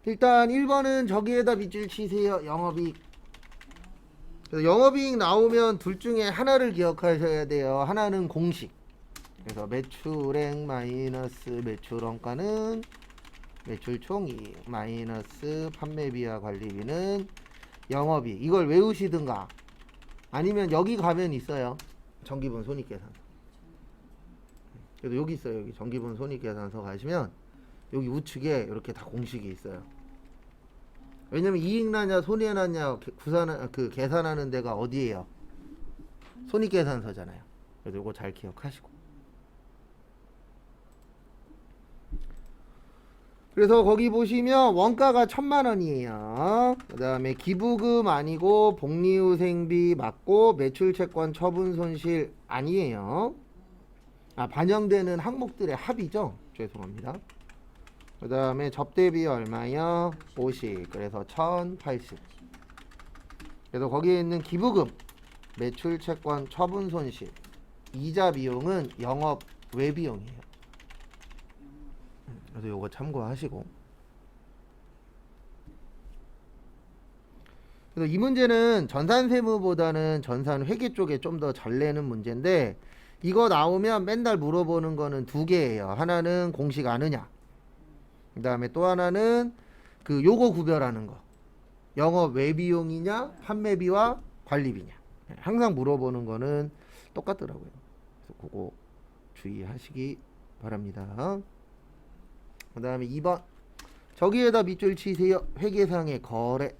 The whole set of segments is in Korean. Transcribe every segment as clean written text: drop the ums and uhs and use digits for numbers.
일단 1번은 저기에다 밑줄 치세요. 영업이익. 그래서 영업이익 나오면 둘 중에 하나를 기억하셔야 돼요. 하나는 공식. 그래서 매출액 마이너스 매출원가는 매출총이익 마이너스 판매비와 관리비는 영업이익. 이걸 외우시든가 아니면 여기 가면 있어요. 정기분 손익계산서. 그래서 여기 있어요. 여기 정기분 손익계산서 가시면 여기 우측에 이렇게 다 공식이 있어요. 왜냐면 이익 나냐 손해 나냐 계산하는 데가 어디예요? 손익계산서잖아요. 그래서 이거 잘 기억하시고. 그래서 거기 보시면 원가가 1,000,000원이에요. 그 다음에 기부금 아니고 복리후생비 맞고 매출채권 처분 손실 아니에요. 반영되는 항목들의 합이죠. 죄송합니다. 그 다음에 접대비 얼마요? 50. 그래서 1,080. 그래서 거기에 있는 기부금, 매출채권 처분 손실, 이자 비용은 영업 외비용이에요. 그래서 요거 참고하시고. 그래서 이 문제는 전산세무보다는 전산회계 쪽에 좀 더 잘 내는 문제인데, 이거 나오면 맨날 물어보는 거는 두 개예요. 하나는 공식 아느냐, 그 다음에 또 하나는 요거 구별하는 거, 영업 외비용이냐 판매비와 관리비냐. 항상 물어보는 거는 똑같더라고요. 그래서 그거 주의하시기 바랍니다. 그 다음에 2번 저기에다 밑줄 치세요. 회계상의 거래.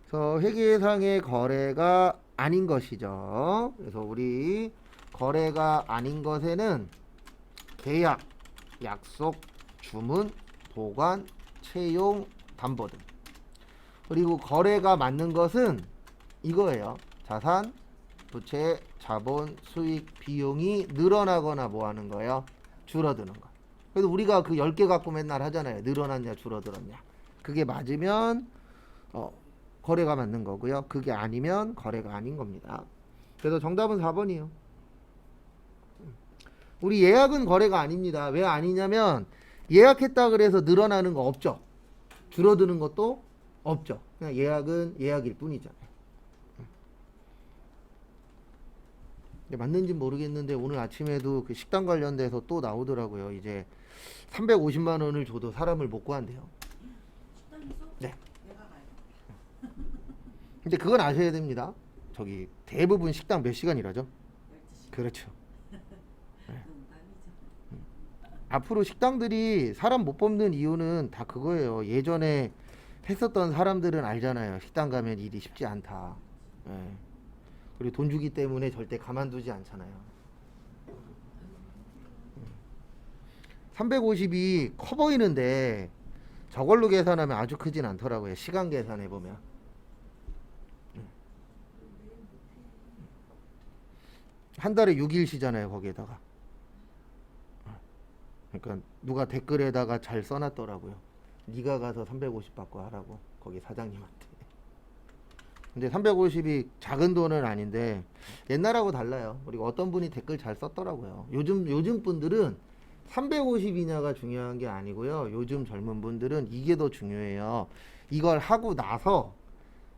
그래서 회계상의 거래가 아닌 것이죠. 그래서 우리 거래가 아닌 것에는 계약, 약속, 주문, 보관, 채용, 담보 등. 그리고 거래가 맞는 것은 이거예요. 자산, 부채, 자본, 수익, 비용이 늘어나거나 뭐 하는 거예요? 줄어드는 거. 그래서 우리가 그 10개 갖고 맨날 하잖아요. 늘어났냐 줄어들었냐. 그게 맞으면 거래가 맞는 거고요. 그게 아니면 거래가 아닌 겁니다. 그래서 정답은 4번이에요. 우리 예약은 거래가 아닙니다. 왜 아니냐면 예약했다 그래서 늘어나는 거 없죠. 줄어드는 것도 없죠. 그냥 예약은 예약일 뿐이잖아요. 맞는지 모르겠는데 오늘 아침에도 그 식당 관련돼서 또 나오더라고요. 이제 350만 원을 줘도 사람을 못 구한대요. 식당에서? 네. 내가 가요. 근데 그건 아셔야 됩니다. 저기 대부분 식당 몇 시간 일하죠? 12시간. 그렇죠. 네. 농담이죠. 앞으로 식당들이 사람 못 뽑는 이유는 다 그거예요. 예전에 했었던 사람들은 알잖아요. 식당 가면 일이 쉽지 않다. 네. 그리고 돈 주기 때문에 절대 가만두지 않잖아요. 350이 커 보이는데 저걸로 계산하면 아주 크진 않더라고요. 시간 계산해 보면. 한 달에 6일 쉬잖아요. 거기에다가. 그러니까 누가 댓글에다가 잘 써놨더라고요. 네가 가서 350 받고 하라고. 거기 사장님한테. 근데 350이 작은 돈은 아닌데 옛날하고 달라요. 그리고 어떤 분이 댓글 잘 썼더라고요. 요즘 분들은 350이냐가 중요한 게 아니고요. 요즘 젊은 분들은 이게 더 중요해요. 이걸 하고 나서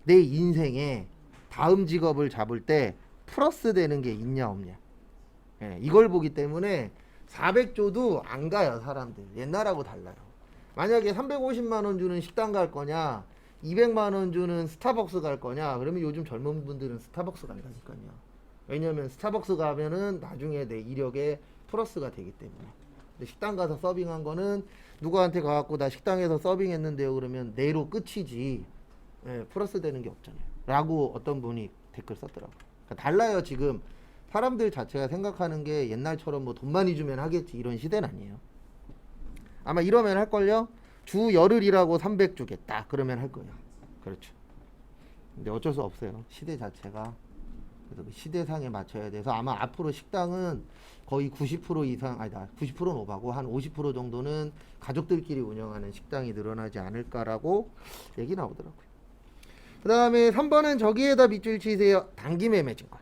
내 인생에 다음 직업을 잡을 때 플러스 되는 게 있냐 없냐. 예, 이걸 보기 때문에 400조도 안 가요. 사람들. 옛날하고 달라요. 만약에 350만 원 주는 식당 갈 거냐 200만 원 주는 스타벅스 갈 거냐 그러면 요즘 젊은 분들은 스타벅스 간다니까요. 왜냐면 스타벅스 가면은 나중에 내 이력에 플러스가 되기 때문에. 근데 식당 가서 서빙한 거는 누구한테 가갖고 나 식당에서 서빙했는데요 그러면 내로 끝이지. 예, 플러스 되는 게 없잖아요. 라고 어떤 분이 댓글 썼더라고요. 그러니까 달라요. 지금 사람들 자체가 생각하는 게 옛날처럼 뭐 돈 많이 주면 하겠지 이런 시대는 아니에요. 아마 이러면 할걸요. 주 열흘 일하고 300 주겠다 그러면 할 거예요. 그렇죠. 근데 어쩔 수 없어요. 시대 자체가. 그래서 그 시대상에 맞춰야 돼서 아마 앞으로 식당은 거의 90% 이상, 아니다 90%는 오바고 한 50% 정도는 가족들끼리 운영하는 식당이 늘어나지 않을까라고 얘기 나오더라고요. 그 다음에 3번은 저기에다 밑줄 치세요. 단기매매증권.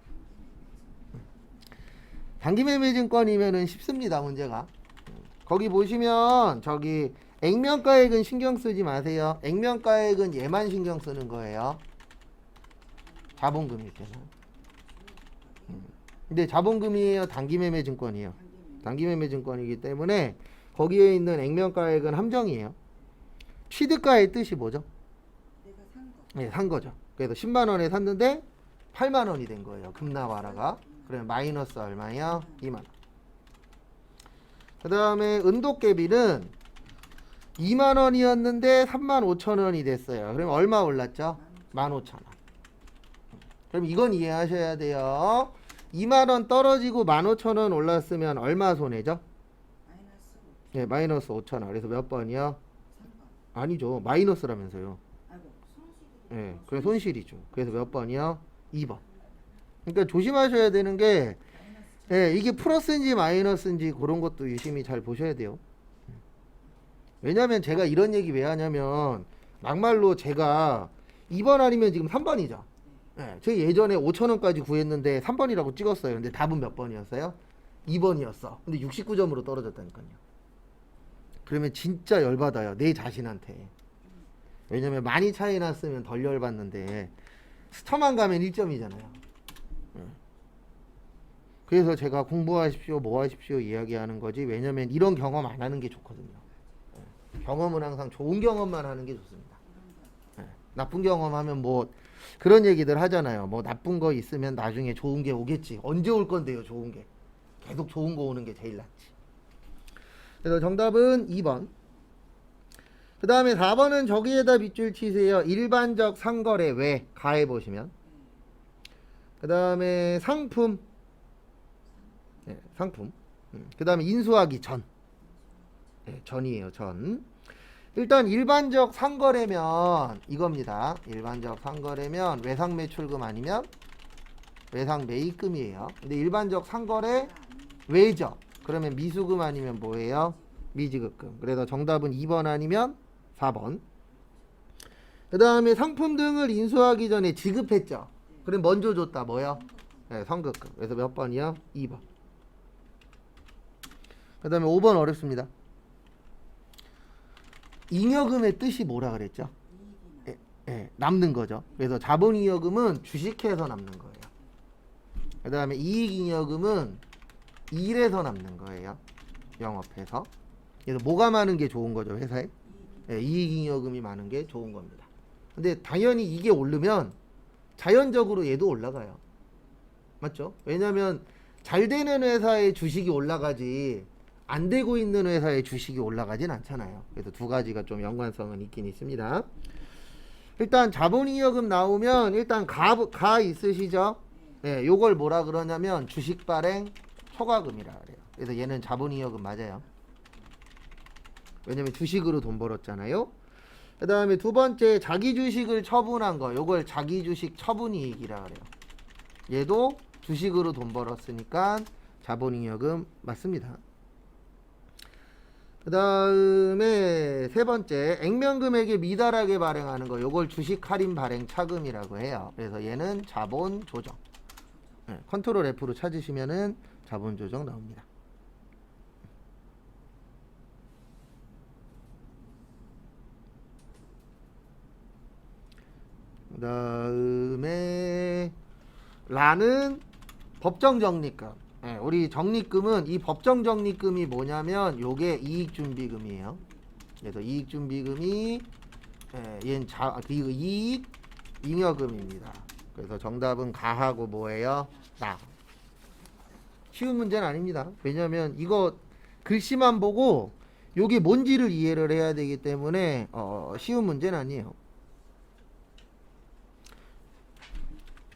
단기매매증권이면은 쉽습니다. 문제가. 거기 보시면 저기 액면가액은 신경 쓰지 마세요. 액면가액은 얘만 신경 쓰는 거예요. 자본금일 때는. 근데 자본금이에요, 단기매매증권이에요? 단기매매증권이기 때문에 거기에 있는 액면가액은 함정이에요. 취득가의 뜻이 뭐죠? 내가 산 거. 네, 산 거죠. 그래서 10만 원에 샀는데 8만 원이 된 거예요. 급락하다가. 그러면 마이너스 얼마예요? 2만 원. 그 다음에 은도깨비는 2만 원이었는데 3만 5천 원이 됐어요. 그럼 얼마 올랐죠? 15,000원. 그럼 이건 이해하셔야 돼요. 2만 원 떨어지고 15,000원 올랐으면 얼마 손해죠? 마이너스 네, 마이너스 5,000원. 그래서 몇 번이요? 3번. 아니죠. 마이너스라면서요. 아이고 손실이. 네, 그래 손실이죠. 그래서 몇 번이요? 2번. 그러니까 조심하셔야 되는 게 예, 이게 플러스인지 마이너스인지 그런 것도 유심히 잘 보셔야 돼요. 왜냐면 제가 이런 얘기 왜 하냐면 막말로 제가 2번 아니면 지금 3번이죠. 예, 제가 예전에 5,000원까지 구했는데 3번이라고 찍었어요. 근데 답은 몇 번이었어요? 2번이었어. 근데 69점으로 떨어졌다니까요. 그러면 진짜 열받아요. 내 자신한테. 왜냐면 많이 차이 났으면 덜 열받는데 스터만 가면 1점이잖아요. 그래서 제가 공부하십시오, 뭐 하십시오 이야기하는 거지. 왜냐면 이런 경험 안 하는 게 좋거든요. 경험은 항상 좋은 경험만 하는 게 좋습니다. 나쁜 경험하면 뭐 그런 얘기들 하잖아요. 뭐 나쁜 거 있으면 나중에 좋은 게 오겠지. 언제 올 건데요, 좋은 게. 계속 좋은 거 오는 게 제일 낫지. 그래서 정답은 2번. 그 다음에 4번은 저기에다 밑줄 치세요. 일반적 상거래 외 가해 보시면. 그 다음에 상품. 네, 상품. 그 다음에 인수하기 전. 네, 전이에요, 전. 일단 일반적 상거래면 이겁니다. 일반적 상거래면 외상 매출금 아니면 외상 매입금이에요. 근데 일반적 상거래 외죠. 그러면 미수금 아니면 뭐예요? 미지급금. 그래서 정답은 2번 아니면 4번. 그 다음에 상품 등을 인수하기 전에 지급했죠. 그럼 먼저 줬다. 뭐요? 네, 선급금. 그래서 몇 번이요? 2번. 그 다음에 5번 어렵습니다. 잉여금의 뜻이 뭐라 그랬죠? 남는 거죠. 그래서 자본잉여금은 주식해서 남는 거예요. 그 다음에 이익잉여금은 일해서 남는 거예요. 영업해서. 그래서 뭐가 많은 게 좋은 거죠, 회사에? 이익잉여금이 많은 게 좋은 겁니다. 근데 당연히 이게 오르면 자연적으로 얘도 올라가요. 맞죠? 왜냐면 잘 되는 회사의 주식이 올라가지 안 되고 있는 회사의 주식이 올라가진 않잖아요. 그래서 두 가지가 좀 연관성은 있긴 있습니다. 일단 자본잉여금 나오면 일단 가 있으시죠? 네, 요걸 뭐라 그러냐면 주식 발행 초과금이라 그래요. 그래서 얘는 자본잉여금 맞아요. 왜냐면 주식으로 돈 벌었잖아요. 그 다음에 두 번째 자기 주식을 처분한 거, 요걸 자기 주식 처분이익이라 그래요. 얘도 주식으로 돈 벌었으니까 자본잉여금 맞습니다. 그 다음에 세 번째 액면금액에 미달하게 발행하는 거, 요걸 주식 할인 발행 차금이라고 해요. 그래서 얘는 자본 조정. 네, 컨트롤 F로 찾으시면은 자본 조정 나옵니다. 그 다음에 라는 법정 적립금. 네, 우리 적립금은 이 법정 적립금이 뭐냐면 요게 이익준비금이에요. 그래서 이익준비금이 얘는 이익 잉여금입니다. 그래서 정답은 가하고 뭐예요? 나. 쉬운 문제는 아닙니다. 왜냐면 이거 글씨만 보고 요게 뭔지를 이해를 해야 되기 때문에 쉬운 문제는 아니에요.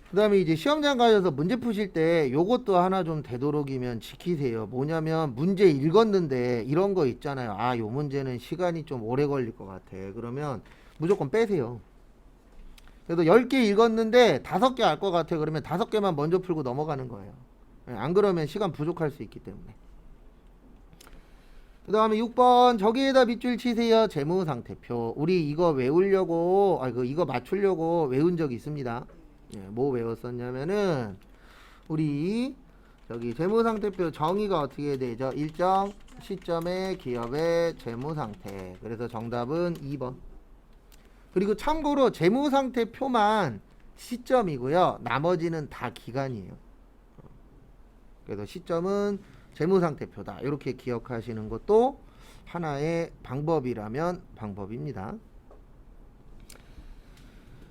그 다음에 이제 시험장 가셔서 문제 푸실 때 요것도 하나 좀 되도록이면 지키세요. 뭐냐면 문제 읽었는데 이런 거 있잖아요. 아, 요 문제는 시간이 좀 오래 걸릴 것 같아. 그러면 무조건 빼세요. 그래도 10개 읽었는데 5개 알 것 같아. 그러면 5개만 먼저 풀고 넘어가는 거예요. 안 그러면 시간 부족할 수 있기 때문에. 그 다음에 6번 저기에다 밑줄 치세요. 재무상태표. 우리 이거 외우려고 이거 맞추려고 외운 적이 있습니다. 뭐 외웠었냐면은 우리 저기 재무상태표 정의가 어떻게 되죠? 일정 시점의 기업의 재무상태. 그래서 정답은 2번. 그리고 참고로 재무상태표만 시점이고요. 나머지는 다 기간이에요. 그래서 시점은 재무상태표다. 이렇게 기억하시는 것도 하나의 방법이라면 방법입니다.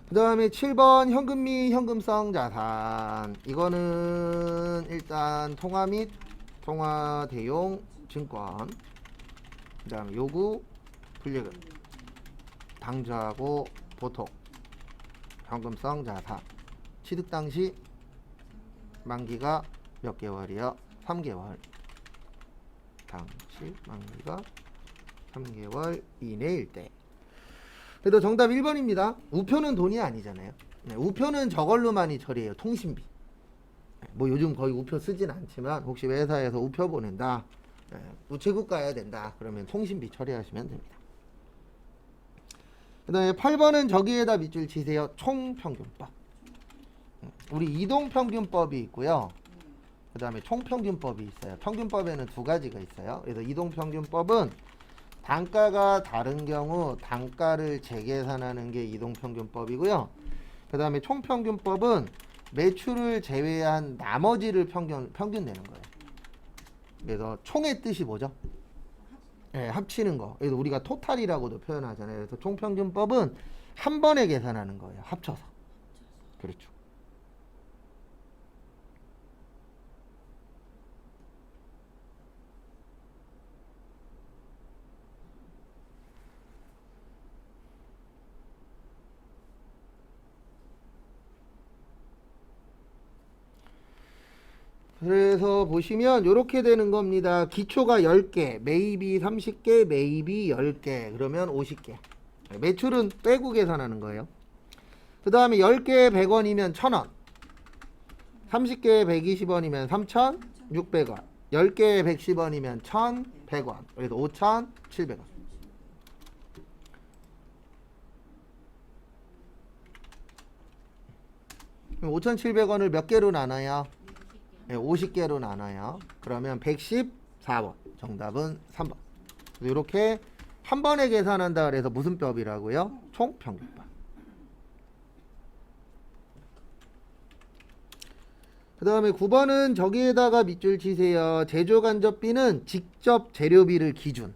그 다음에 7번 현금 및 현금성 자산. 이거는 일단 통화 및 통화 대용 증권. 그 다음에 요구 불예금 당좌하고 보통 현금성 자산. 취득 당시 만기가 몇 개월이요? 3개월. 당시 만기가 3개월 이내일 때. 그래도 정답 1번입니다. 우표는 돈이 아니잖아요. 네, 우표는 저걸로 많이 처리해요. 통신비. 뭐 요즘 거의 우표 쓰진 않지만 혹시 회사에서 우표 보낸다. 우체국 가야 된다. 그러면 통신비 처리하시면 됩니다. 그 다음에 8번은 저기에다 밑줄 치세요. 총평균법. 우리 이동평균법이 있고요. 그 다음에 총평균법이 있어요. 평균법에는 두 가지가 있어요. 그래서 이동평균법은 단가가 다른 경우 단가를 재계산하는 게 이동평균법이고요. 그 다음에 총평균법은 매출을 제외한 나머지를 평균 내는 거예요. 그래서 총의 뜻이 뭐죠? 네, 합치는 거. 그래서 우리가 토탈이라고도 표현하잖아요. 그래서 총평균법은 한 번에 계산하는 거예요. 합쳐서. 그렇죠. 그래서 보시면 이렇게 되는 겁니다. 기초가 10개, 매입이 30개, 매입이 10개, 그러면 50개. 매출은 빼고 계산하는 거예요. 그 다음에 10개에 100원이면 1000원, 30개에 120원이면 3600원, 10개에 110원이면 1100원, 그래서 5700원. 5700원을 몇 개로 나눠요? 50개로 나눠요. 그러면 114원. 정답은 3번. 이렇게 한 번에 계산한다 그래서 무슨 법이라고요? 총평균법. 그 다음에 9번은 저기에다가 밑줄 치세요. 제조간접비는 직접 재료비를 기준.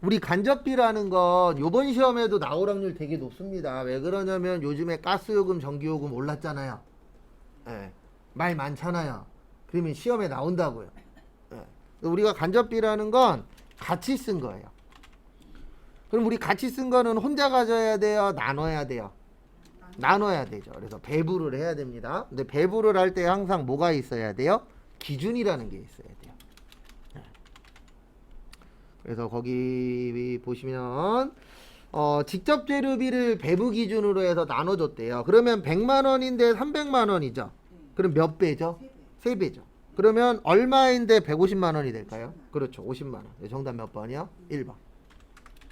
우리 간접비라는 건 요번 시험에도 나올 확률 되게 높습니다. 왜 그러냐면 요즘에 가스요금, 전기요금 올랐잖아요. 네, 말 많잖아요. 그러면 시험에 나온다고요. 네. 우리가 간접비라는 건 같이 쓴 거예요. 그럼 우리 같이 쓴 거는 혼자 가져야 돼요? 나눠야 돼요? 나눠야 되죠. 그래서 배부를 해야 됩니다. 근데 배부를 할 때 항상 뭐가 있어야 돼요? 기준이라는 게 있어야 돼요. 네. 그래서 거기 보시면 직접 재료비를 배부 기준으로 해서 나눠줬대요. 그러면 100만 원인데 300만 원이죠. 그럼 몇 배죠? 3배죠. 그러면 얼마인데 150만 원이 될까요? 그렇죠. 50만 원. 정답 몇 번이요? 1번.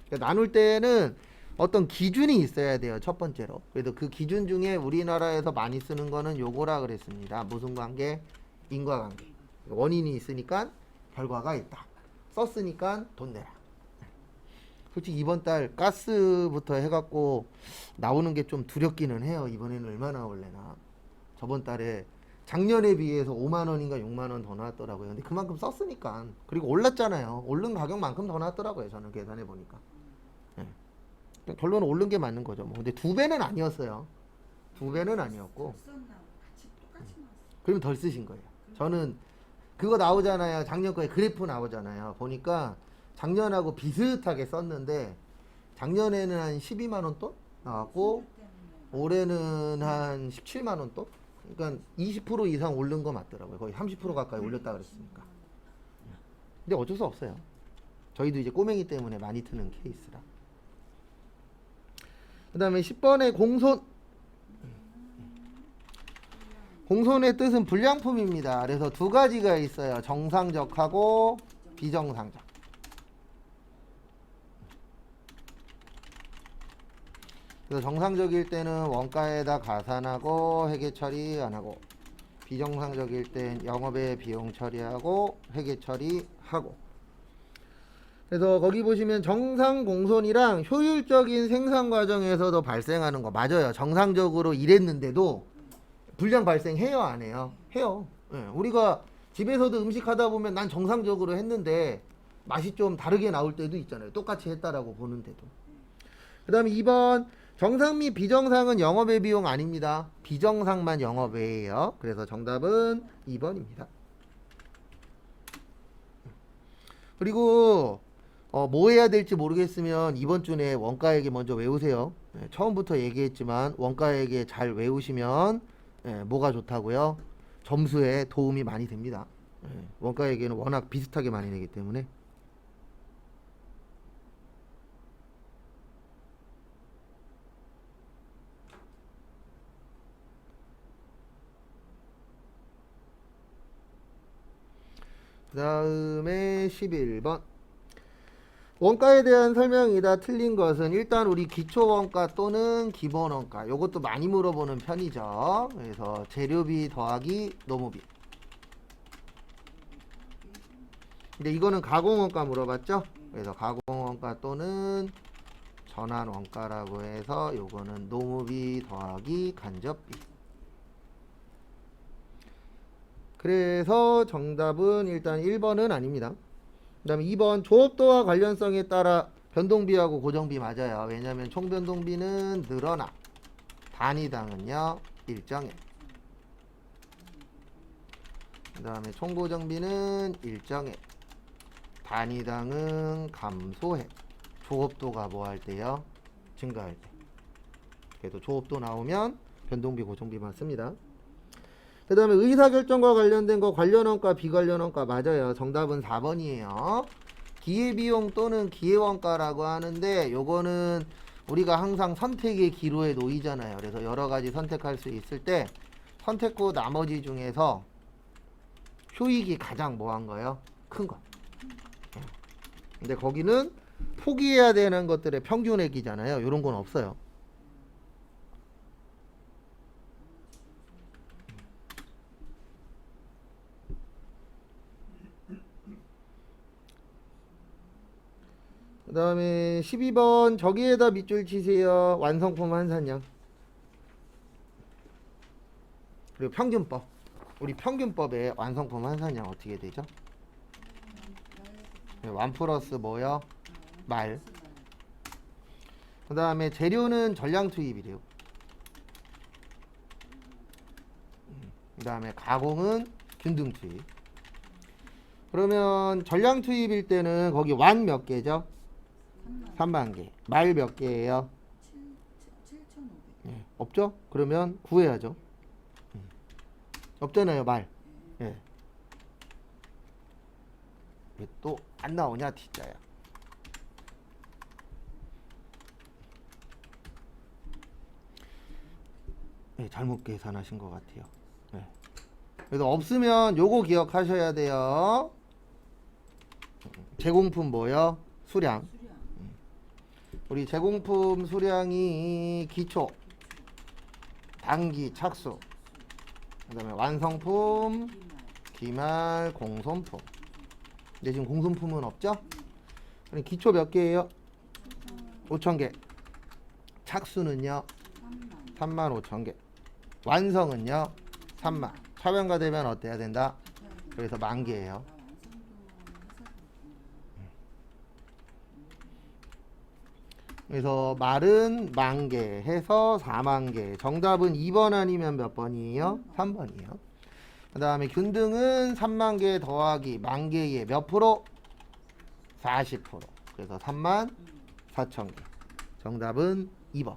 그러니까 나눌 때는 어떤 기준이 있어야 돼요. 첫 번째로. 그래도 그 기준 중에 우리나라에서 많이 쓰는 거는 요거라 그랬습니다. 무슨 관계? 인과관계. 원인이 있으니까 결과가 있다. 썼으니까 돈 내라. 솔직히 이번 달 가스부터 해갖고 나오는 게 좀 두렵기는 해요. 이번에는 얼마나 올래나. 저번 달에 작년에 비해서 5만 원인가 6만 원 더 나왔더라고요. 근데 그만큼 썼으니까. 그리고 올랐잖아요. 오른 가격만큼 더 나왔더라고요. 저는 계산해 보니까. 네. 결론은 오른 게 맞는 거죠. 뭐. 근데 2배는 아니었어요. 2배는 아니었고. 그럼 덜 쓰신 거예요. 저는 그거 나오잖아요. 작년 거에 그래프 나오잖아요. 보니까 작년하고 비슷하게 썼는데 작년에는 한 12만 원 돈 나왔고 올해는 한 17만 원 돈. 그러니까 20% 이상 오른 거 맞더라고요. 거의 30% 가까이 올렸다 그랬으니까. 근데 어쩔 수 없어요. 저희도 이제 꼬맹이 때문에 많이 트는 케이스라. 그 다음에 10번에 공손. 공손의 뜻은 불량품입니다. 그래서 두 가지가 있어요. 정상적하고 비정상적. 그래서 정상적일 때는 원가에다 가산하고 회계 처리 안 하고, 비정상적일 땐 영업의 비용 처리하고 회계 처리하고. 그래서 거기 보시면 정상 공손이랑 효율적인 생산 과정에서도 발생하는 거 맞아요. 정상적으로 일했는데도 불량 발생해요, 안 해요? 해요. 예, 우리가 집에서도 음식 하다 보면 난 정상적으로 했는데 맛이 좀 다르게 나올 때도 있잖아요. 똑같이 했다라고 보는데도. 그 다음에 2번 정상 및 비정상은 영업의 비용 아닙니다. 비정상만 영업외예요. 그래서 정답은 2번입니다. 그리고 뭐 해야 될지 모르겠으면 이번 주 내에 원가액에 먼저 외우세요. 처음부터 얘기했지만 원가액에 잘 외우시면 뭐가 좋다고요? 점수에 도움이 많이 됩니다. 원가액에는 워낙 비슷하게 많이 내기 때문에. 그 다음에 11번 원가에 대한 설명이다. 틀린 것은 일단 우리 기초원가 또는 기본원가 요것도 많이 물어보는 편이죠. 그래서 재료비 더하기 노무비. 근데 이거는 가공원가 물어봤죠. 그래서 가공원가 또는 전환원가라고 해서 요거는 노무비 더하기 간접비. 그래서 정답은 일단 1번은 아닙니다. 그 다음에 2번 조업도와 관련성에 따라 변동비하고 고정비 맞아요. 왜냐하면 총변동비는 늘어나 단위당은요 일정해. 그 다음에 총고정비는 일정해 단위당은 감소해. 조업도가 뭐 할 때요? 증가할 때. 그래도 조업도 나오면 변동비 고정비만 씁니다. 그 다음에 의사결정과 관련된 거 관련원가 비관련원가 맞아요. 정답은 4번이에요. 기회비용 또는 기회원가라고 하는데 요거는 우리가 항상 선택의 기로에 놓이잖아요. 그래서 여러가지 선택할 수 있을 때 선택 후 나머지 중에서 효익이 가장 뭐한 거예요? 큰 거. 근데 거기는 포기해야 되는 것들의 평균액이잖아요. 요런 건 없어요. 그 다음에 12번 저기에다 밑줄 치세요. 완성품 환산량. 그리고 평균법. 우리 평균법의 완성품 환산량 어떻게 되죠? 1 플러스 뭐요? 말. 그 다음에 재료는 전량 투입이래요. 그 다음에 가공은 균등 투입. 그러면 전량 투입일 때는 거기 완 몇 개죠? 3만 개. 말 몇 개예요? 7,500. 없죠? 그러면 구해야죠. 없잖아요, 말. 왜 또 안 나오냐, T자야. 잘못 계산하신 것 같아요. 그래서 없으면 요거 기억하셔야 돼요. 제공품 뭐요? 수량. 우리 제공품 수량이 기초, 단기, 착수, 그 다음에 완성품, 기말, 공손품. 근데 지금 공손품은 없죠? 그럼 기초 몇 개예요? 5,000개. 착수는요? 35,000개. 완성은요? 3만. 차변가 되면 어때야 된다? 그래서 10,000개예요. 그래서 말은 10,000개 해서 40,000개. 정답은 2번 아니면 몇 번이에요? 3번이에요. 그 다음에 균등은 30,000개 더하기 10,000개의 몇 프로? 40%. 그래서 34,000개. 정답은 2번.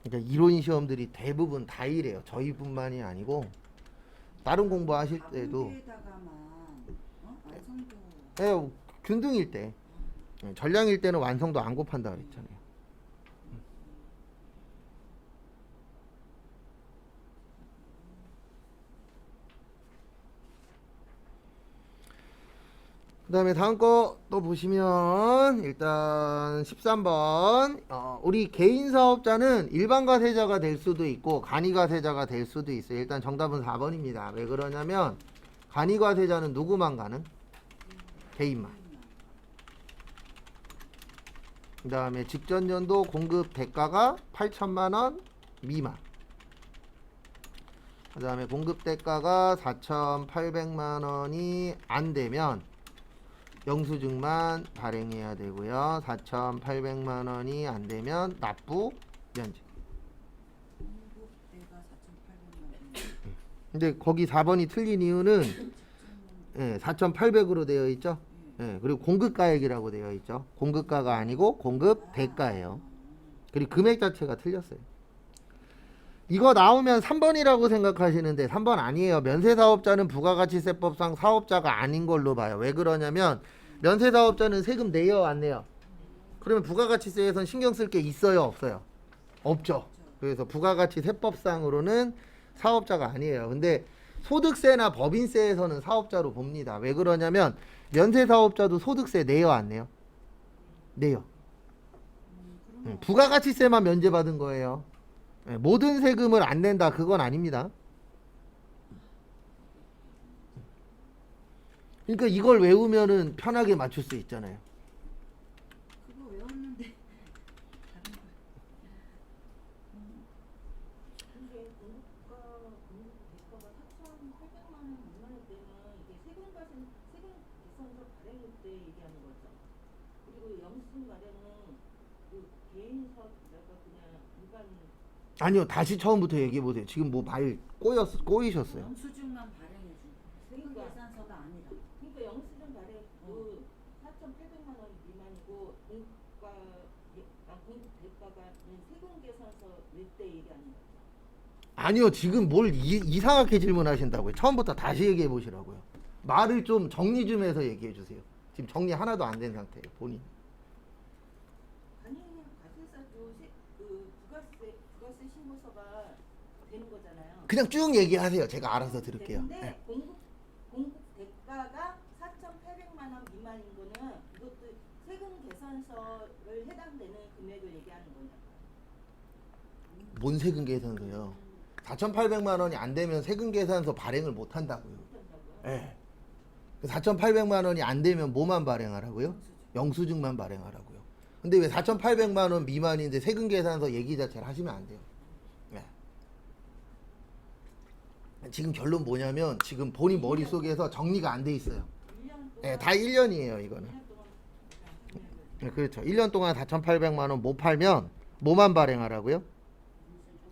그러니까 이론 시험들이 대부분 다 이래요. 저희뿐만이 아니고 다른 공부하실 때도 완성도 균등일 때 전량일 때는 완성도 안 곱한다 그랬잖아요. 그 다음에 다음 거 또 보시면 일단 13번 우리 개인 사업자는 일반 과세자가 될 수도 있고 간이 과세자가 될 수도 있어요. 일단 정답은 4번입니다. 왜 그러냐면 간이 과세자는 누구만 가능? 개인만. 그 다음에 직전 연도 공급 대가가 8천만원 미만. 그 다음에 공급 대가가 4,800만원이 안 되면 영수증만 발행해야 되고요. 4,800만원이 안 되면 납부 면제. 공급 내가 4,800만 원. 근데 거기 4번이 틀린 이유는 4,800으로 되어 있죠. 예, 그리고 공급가액이라고 되어 있죠. 공급가가 아니고 공급 대가예요. 그리고 금액 자체가 틀렸어요. 이거 나오면 3번이라고 생각하시는데 3번 아니에요. 면세사업자는 부가가치세법상 사업자가 아닌 걸로 봐요. 왜 그러냐면 면세사업자는 세금 내요 안 내요? 그러면 부가가치세에선 신경 쓸 게 있어요 없어요? 없죠. 그래서 부가가치세법상으로는 사업자가 아니에요. 근데 소득세나 법인세에서는 사업자로 봅니다. 왜 그러냐면 면세사업자도 소득세 내요 안 내요? 내요. 부가가치세만 면제받은 거예요. 모든 세금을 안 낸다 그건 아닙니다. 그러니까 이걸 외우면은 편하게 맞출 수 있잖아요. 그거 외웠는데 다른 거. 근데 공급가 대가가 4,800만 원 미만일 때는 이게 세금 계산서 발행일 때 얘기하는 거죠. 그리고 영수증 발행은 그 개인 사업자가 그냥 일반 아니요 다시 처음부터 얘기해 보세요. 지금 뭐 말 꼬이셨어요. 영수증만 발행해 준. 세금 그러니까. 계산서가 아니라. 그러니까 영수증 발행 그 4,800만 원 미만이고 공급 대가가 세금 계산서 낼 때 얘기하는 거죠. 아니요 지금 뭘 이상하게 질문하신다고요. 처음부터 다시 얘기해 보시라고요. 말을 좀 정리 좀 해서 얘기해 주세요. 지금 정리 하나도 안 된 상태예요 본인. 아니 가세사도 그 부가세 신고서가 되는 거잖아요. 그냥 쭉 얘기하세요. 제가 알아서 들을게요. 근데 네. 공급 대가가 4,800만 원 미만인 거는 이것도 세금 계산서를 해당되는 금액을 얘기하는 거냐고. 뭔 세금 계산서요? 4,800만 원이 안 되면 세금 계산서 발행을 못 한다고요. 예. 4,800만 원이 안 되면 뭐만 발행하라고요? 영수증만 발행하라고요. 근데 왜 4,800만 원 미만인데 세금 계산서 얘기 자체를 하시면 안 돼요. 예. 지금 결론 뭐냐면 지금 본인 머릿속에서 정리가 안 돼 있어요. 1년 동안 예, 다 1년이에요, 이거는. 1년 동안 예, 그렇죠. 1년 동안 4,800만 원 못 팔면 뭐만 발행하라고요?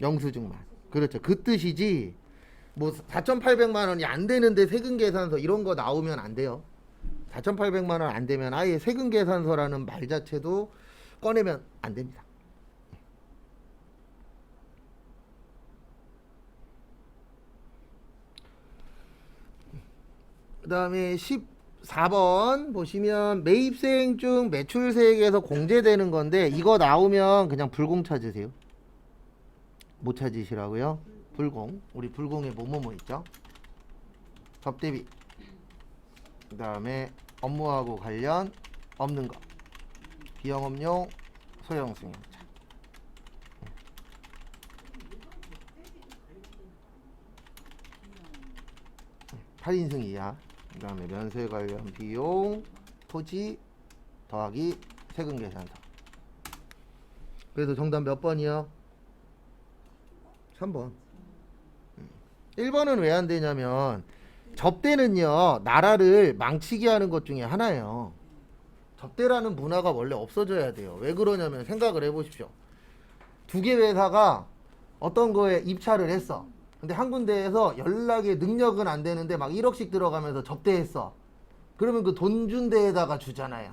영수증만. 그렇죠. 그 뜻이지. 뭐 4,800만 원이 안 되는데 세금 계산서 이런 거 나오면 안 돼요. 4,800만 원 안 되면 아예 세금 계산서라는 말 자체도 꺼내면 안 됩니다. 그 다음에 14번 보시면 매입세액 매출세액에서 공제되는 건데 이거 나오면 그냥 불공 찾으세요. 못 찾으시라고요? 불공. 우리 불공에 뭐뭐뭐 있죠? 접대비. 그 다음에 업무하고 관련 없는 거. 비영업용 소형 승용차. 8인승 이하. 그 다음에 면세 관련 비용, 토지 더하기 세금 계산서. 그래서 정답 몇 번이요? 3번. 1번은 왜 안 되냐면 접대는요 나라를 망치게 하는 것 중에 하나예요. 접대라는 문화가 원래 없어져야 돼요. 왜 그러냐면 생각을 해보십시오. 두 개 회사가 어떤 거에 입찰을 했어. 근데 한 군데에서 연락의 능력은 안 되는데 막 1억씩 들어가면서 접대했어. 그러면 그 돈 준 데에다가 주잖아요.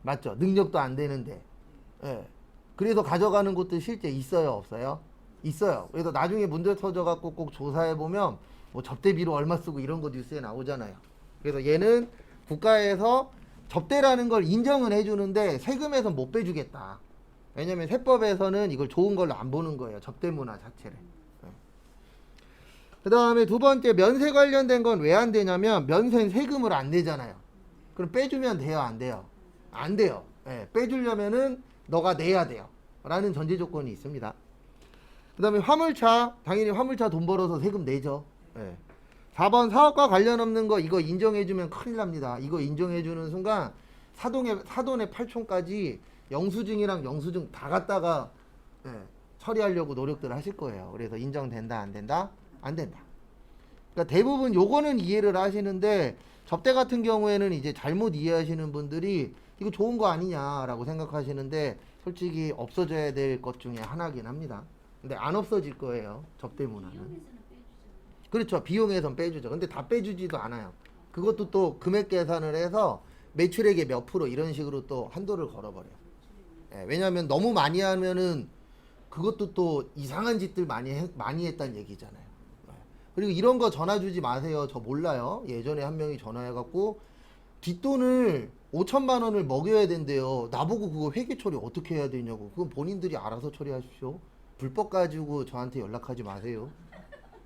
맞죠? 능력도 안 되는데. 예. 그래서 가져가는 곳도 실제 있어요, 없어요? 있어요. 그래서 나중에 문제 터져갖고 꼭 조사해보면 뭐 접대비로 얼마 쓰고 이런 거 뉴스에 나오잖아요. 그래서 얘는 국가에서 접대라는 걸 인정은 해주는데 세금에서 못 빼주겠다. 왜냐면 세법에서는 이걸 좋은 걸로 안 보는 거예요. 접대 문화 자체를. 그 다음에 두 번째 면세 관련된 건 왜 안 되냐면 면세는 세금을 안 내잖아요. 그럼 빼주면 돼요, 안 돼요? 안 돼요. 예, 빼주려면은 너가 내야 돼요. 라는 전제 조건이 있습니다. 그 다음에 화물차, 당연히 화물차 돈 벌어서 세금 내죠. 예. 4번 사업과 관련 없는 거 이거 인정해주면 큰일 납니다. 이거 인정해주는 순간 사돈의 8촌까지 영수증이랑 영수증 다 갖다가 예, 처리하려고 노력들 하실 거예요. 그래서 인정된다, 안 된다? 안 된다. 그러니까 대부분 요거는 이해를 하시는데 접대 같은 경우에는 이제 잘못 이해하시는 분들이 이거 좋은 거 아니냐라고 생각하시는데 솔직히 없어져야 될 것 중에 하나긴 합니다. 근데 안 없어질 거예요. 접대 문화는. 비용에서는 빼주잖아요. 그렇죠. 비용에선 빼주죠. 근데 다 빼주지도 않아요. 그것도 또 금액 계산을 해서 매출액의 몇 프로 이런 식으로 또 한도를 걸어버려요. 예, 왜냐하면 너무 많이 하면은 그것도 또 이상한 짓들 많이 했다는 얘기잖아요. 예. 그리고 이런 거 전화 주지 마세요. 저 몰라요. 예전에 한 명이 전화해갖고 뒷돈을 5천만 원을 먹여야 된대요. 나보고 그거 회계 처리 어떻게 해야 되냐고. 그건 본인들이 알아서 처리하십시오. 불법 가지고 저한테 연락하지 마세요.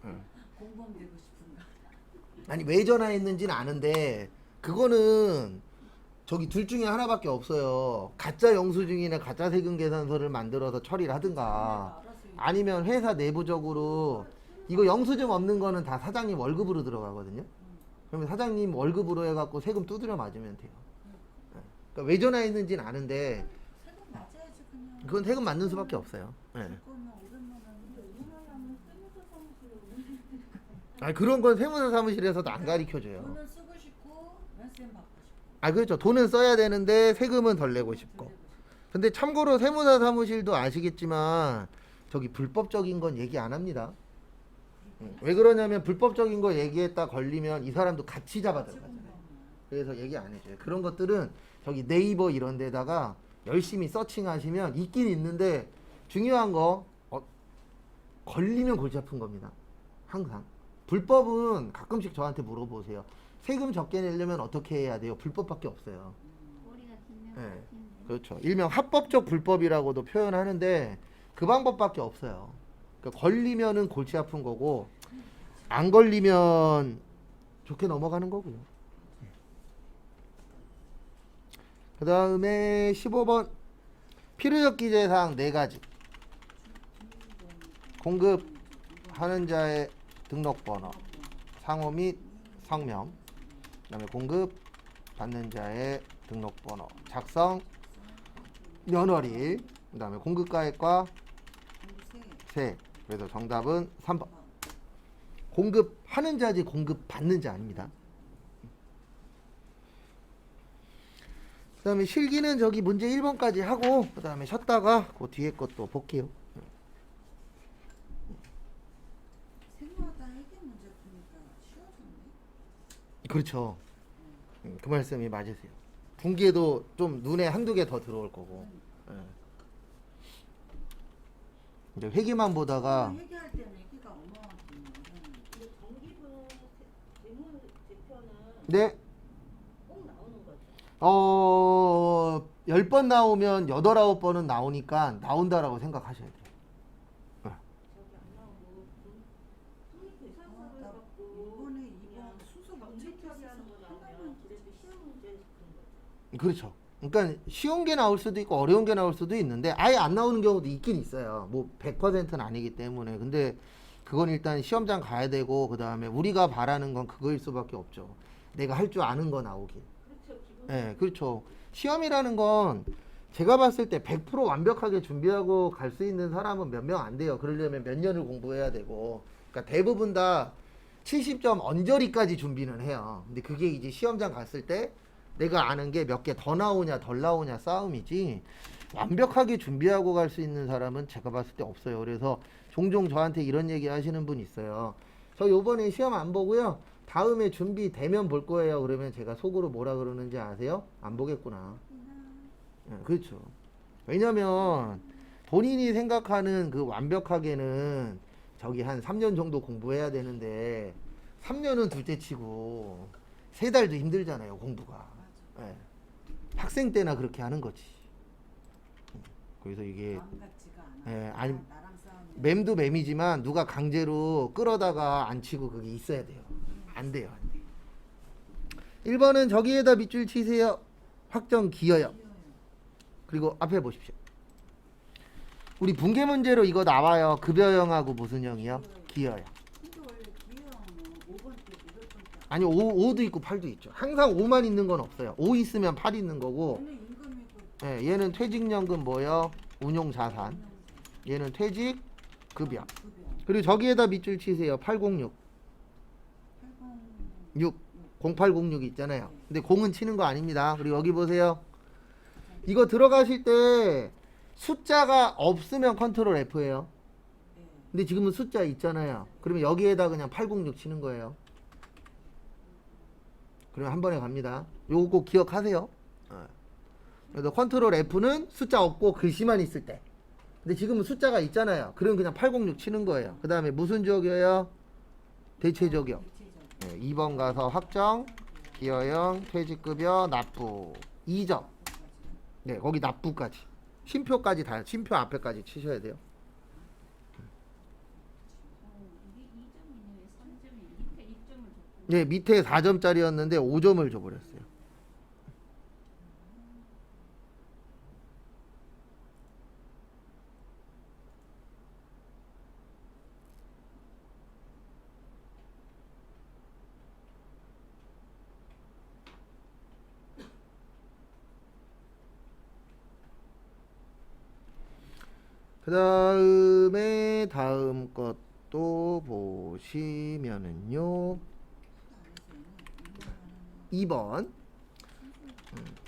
예. 공무원 되고 싶은가? 아니 왜 전화했는지는 아는데 그거는 저기 둘 중에 하나밖에 없어요. 가짜 영수증이나 가짜 세금 계산서를 만들어서 처리를 하든가 아니면 회사 내부적으로 이거 영수증 없는 거는 다 사장님 월급으로 들어가거든요. 그러면 사장님 월급으로 해갖고 세금 두드려 맞으면 돼요. 예. 그러니까 왜 전화했는지는 아는데 세금 맞아야지 그냥. 그건 세금 맞는 수밖에 없어요. 예. 그거는 500만 원인데 5만 원은 세무서 사무실에 오는 아니 그런 건 세무사 사무실에서도 안 가르쳐줘요. 돈은 쓰고 싶고 면세금 받고 싶고. 아 그렇죠. 돈은 써야 되는데 세금은 덜 내고 싶고. 근데 참고로 세무사 사무실도 아시겠지만 저기 불법적인 건 얘기 안 합니다. 왜 그러냐면 불법적인 거 얘기했다 걸리면 이 사람도 같이 잡아 들어가잖아요. 그래서 얘기 안 해줘요. 그런 것들은 저기 네이버 이런 데다가 열심히 서칭하시면 있긴 있는데 중요한 거 걸리면 골치 아픈 겁니다. 항상. 불법은 가끔씩 저한테 물어보세요. 세금 적게 내려면 어떻게 해야 돼요? 불법밖에 없어요. 머리가 길면 네. 그렇죠. 일명 합법적 불법이라고도 표현하는데 그 방법밖에 없어요. 그러니까 걸리면은 골치 아픈 거고 안 걸리면 좋게 넘어가는 거고요. 그 다음에 15번 필요적 기재사항 4가지. 공급하는 자의 등록번호, 상호 및 성명, 그 다음에 공급 받는 자의 등록번호, 작성, 면허리, 그 다음에 공급가액과 세. 그래서 정답은 3번. 공급하는 자지 공급 받는 자 아닙니다. 그 다음에 실기는 저기 문제 1번까지 하고 그 다음에 쉬었다가 그 뒤에 것도 볼게요. 생각하다 회계 문제 보니까 쉬워졌네. 그렇죠. 그 말씀이 맞으세요. 분기에도 좀 눈에 한두 개 더 들어올 거고. 예. 이제 회계만 보다가 회계할 때는 회계가 어마어마하게 근데 정기분 재무 제표는 네. 꼭 나오는 거죠. 10번 나오면 8, 9번은 나오니까 나온다라고 생각하셔야 돼요. 저기 안 나오고 손익 계산서를 나 갖고 이번에 그냥 이번 순서 정기 문제 처리하는 거 하나만 나오면 그래도 시험 문제 그런 거죠. 그렇죠. 그러니까 쉬운 게 나올 수도 있고 어려운 게 나올 수도 있는데 아예 안 나오는 경우도 있긴 있어요. 뭐 100%는 아니기 때문에. 근데 그건 일단 시험장 가야 되고 그 다음에 우리가 바라는 건 그거일 수밖에 없죠. 내가 할 줄 아는 거 나오길. 그렇죠. 기본. 네, 그렇죠. 시험이라는 건 제가 봤을 때 100% 완벽하게 준비하고 갈 수 있는 사람은 몇 명 안 돼요. 그러려면 몇 년을 공부해야 되고. 그러니까 대부분 다 70점 언저리까지 준비는 해요. 근데 그게 이제 시험장 갔을 때 내가 아는 게 몇 개 더 나오냐 덜 나오냐 싸움이지 완벽하게 준비하고 갈 수 있는 사람은 제가 봤을 때 없어요. 그래서 종종 저한테 이런 얘기 하시는 분 있어요. 저 요번에 시험 안 보고요. 다음에 준비되면 볼 거예요. 그러면 제가 속으로 뭐라 그러는지 아세요? 안 보겠구나. 그렇죠. 왜냐면 본인이 생각하는 그 완벽하게는 저기 한 3년 정도 공부해야 되는데 3년은 둘째 치고 3달도 힘들잖아요. 공부가. 예. 학생 때나 그렇게 하는 거지. 그래서 이게 마음 같지가 않아. 예, 아니 나랑 싸우면 맴도 맴이지만 누가 강제로 끌어다가 안 치고 그게 있어야 돼요. 안 돼요. 안 돼. 1번은 저기에다 밑줄 치세요. 확정 기여형. 그리고 앞에 보십시오. 우리 분계 문제로 이거 나와요. 급여형하고 무슨 형이요? 기여형. 근데 원래 기회형은 5번 때 200번째. 아니 5도 있고 8도 있죠. 항상 5만 있는 건 없어요. 5 있으면 8 있는 거고, 얘는 임금이고 예, 얘는 퇴직연금 뭐요? 운용자산. 얘는 퇴직 급여. 급여. 그리고 저기에다 밑줄 치세요. 806. 6. 0806 있잖아요. 근데 0은 치는 거 아닙니다. 그리고 여기 보세요. 이거 들어가실 때 숫자가 없으면 컨트롤 F예요. 근데 지금은 숫자 있잖아요. 그러면 여기에다 그냥 806 치는 거예요. 그러면 한 번에 갑니다. 요거 꼭 기억하세요. 그래서 컨트롤 F는 숫자 없고 글씨만 있을 때. 근데 지금은 숫자가 있잖아요. 그럼 그냥 806 치는 거예요. 그 다음에 무슨 적이에요? 대체적이요. 2번 가서 확정, 기여형, 퇴직급여, 납부 2점. 네, 거기 납부까지. 쉼표까지 다, 쉼표 앞에까지 치셔야 돼요. 이게 2점이네. 왜 3점이 밑에 2점을 줬고. 네, 밑에 4점짜리였는데 5점을 줘버렸어요. 그 다음에 다음 것도 보시면은요 2번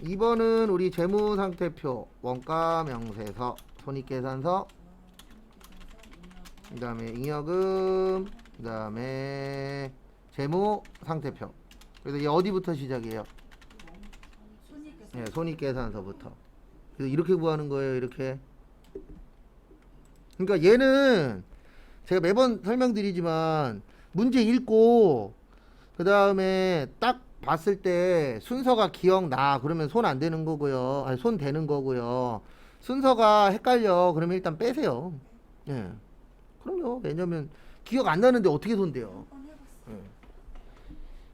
2번은 우리 재무상태표 원가명세서 손익계산서 그 다음에 잉여금 그 다음에 재무상태표. 그래서 이 어디부터 시작이에요? 네, 손익계산서부터. 그래서 이렇게 구하는 거예요. 이렇게. 그러니까 얘는 제가 매번 설명드리지만 문제 읽고 그 다음에 딱 봤을 때 순서가 기억나 그러면 손 안 되는 거고요. 아니 손 되는 거고요. 순서가 헷갈려 그러면 일단 빼세요. 예. 그럼요. 왜냐면 기억 안 나는데 어떻게 손 대요. 예.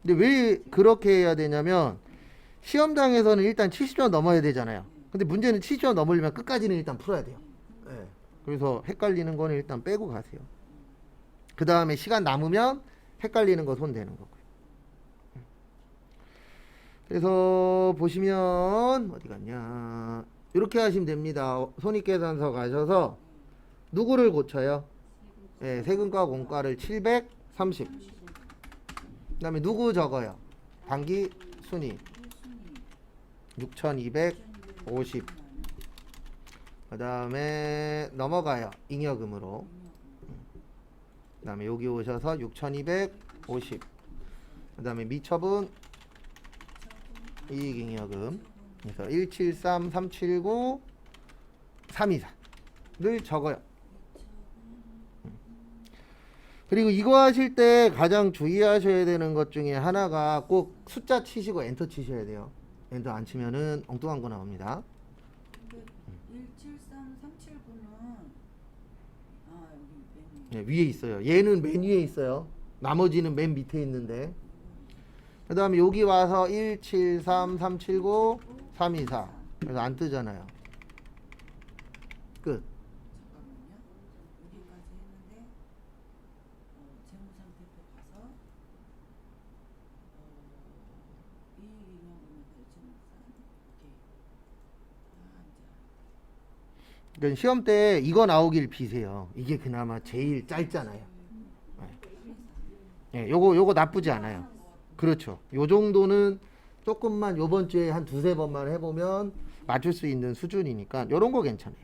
근데 왜 그렇게 해야 되냐면 시험장에서는 일단 70점 넘어야 되잖아요. 근데 문제는 70점 넘으려면 끝까지는 일단 풀어야 돼요. 예. 그래서 헷갈리는 거는 일단 빼고 가세요. 그 다음에 시간 남으면 헷갈리는 거 손 대는 거고요. 그래서 보시면 어디 갔냐 이렇게 하시면 됩니다. 손익계산서 가셔서 누구를 고쳐요? 네, 세금과 공과를 730. 그 다음에 누구 적어요? 단기 순위 6250. 그 다음에 넘어가요. 잉여금으로. 그 다음에 여기 오셔서 6250. 그 다음에 미처분 이익잉여금. 그래서 173, 379, 324를 적어요. 그리고 이거 하실 때 가장 주의하셔야 되는 것 중에 하나가 꼭 숫자 치시고 엔터 치셔야 돼요. 엔터 안 치면은 엉뚱한 거 나옵니다. 근데 173, 379는 아 여기 맨 네, 위에 있어요. 얘는 맨 위에 있어요. 나머지는 맨 밑에 있는데. 그 다음에 여기 와서 173, 379, 324. 그래서 안 뜨잖아요. 끝. 잠깐만요. 여기까지 했는데 재무상태표 가서 이익잉여금에 발전산 오케이. 이제 그러니까 시험 때 이거 나오길 비세요. 이게 그나마 제일 짧잖아요. 네, 요거 나쁘지 않아요. 그렇죠. 요 정도는 조금만 요번 주에 한 두세 번만 해보면 맞출 수 있는 수준이니까 요런 거 괜찮아요.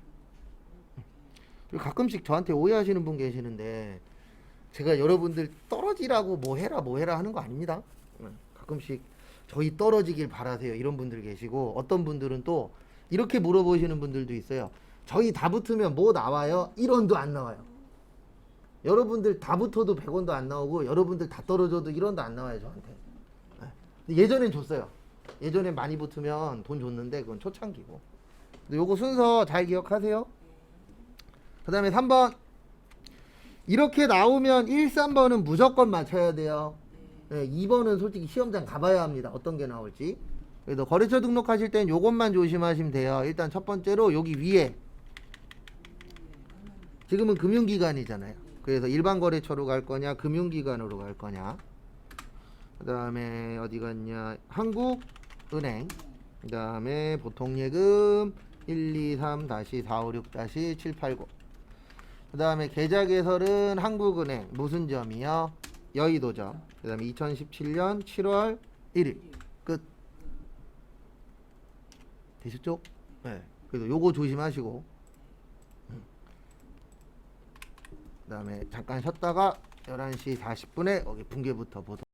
그리고 가끔씩 저한테 오해하시는 분 계시는데 제가 여러분들 떨어지라고 뭐 해라 하는 거 아닙니다. 가끔씩 저희 떨어지길 바라세요 이런 분들 계시고 어떤 분들은 또 이렇게 물어보시는 분들도 있어요. 저희 다 붙으면 뭐 나와요? 1원도 안 나와요. 여러분들 다 붙어도 100원도 안 나오고 여러분들 다 떨어져도 1원도 안 나와요 저한테. 예전엔 줬어요. 예전엔 많이 붙으면 돈 줬는데 그건 초창기고. 근데 요거 순서 잘 기억하세요. 그 다음에 3번 이렇게 나오면 1, 3번은 무조건 맞춰야 돼요. 네, 2번은 솔직히 시험장 가봐야 합니다. 어떤 게 나올지. 그래서 거래처 등록하실 땐 요것만 조심하시면 돼요. 일단 첫 번째로 여기 위에 지금은 금융기관이잖아요. 그래서 일반 거래처로 갈 거냐 금융기관으로 갈 거냐. 그 다음에 어디 갔냐 한국은행. 그 다음에 보통예금 123-456-789. 그 다음에 계좌 개설은 한국은행 무슨 점이요? 여의도점. 그 다음에 2017년 7월 1일 끝. 되셨죠? 네. 그래서 요거 조심하시고 그 다음에 잠깐 쉬었다가 11시 40분에 여기 붕괴부터 보도록